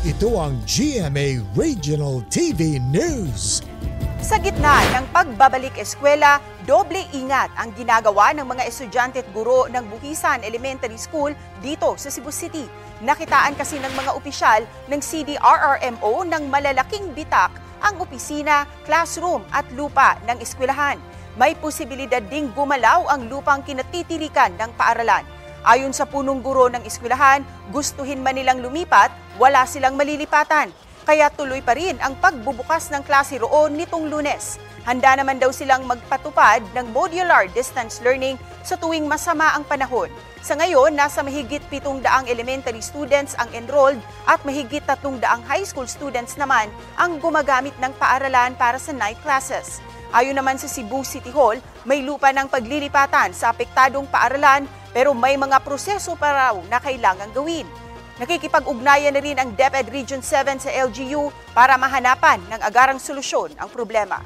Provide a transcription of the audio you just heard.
Ito ang GMA Regional TV News. Sa gitna ng pagbabalik eskwela, doble ingat ang ginagawa ng mga estudyante at guro ng Buhisan Elementary School dito sa Cebu City. Nakitaan kasi ng mga opisyal ng CDRRMO ng malalaking bitak ang opisina, classroom at lupa ng eskwelahan. May posibilidad ding gumalaw ang lupang kinatitirikan ng paaralan. Ayon sa punong guro ng eskwelahan, gustuhin man nilang lumipat, wala silang malilipatan. Kaya tuloy pa rin ang pagbubukas ng klase roon nitong Lunes. Handa naman daw silang magpatupad ng modular distance learning sa tuwing masama ang panahon. Sa ngayon, nasa mahigit 700 elementary students ang enrolled at mahigit 300 high school students naman ang gumagamit ng paaralan para sa night classes. Ayon naman sa Cebu City Hall, may lupa ng paglilipatan sa apektadong paaralan pero may mga proseso pa raw na kailangang gawin. Nakikipag-ugnayan na rin ang DepEd Region 7 sa LGU para mahanapan ng agarang solusyon ang problema.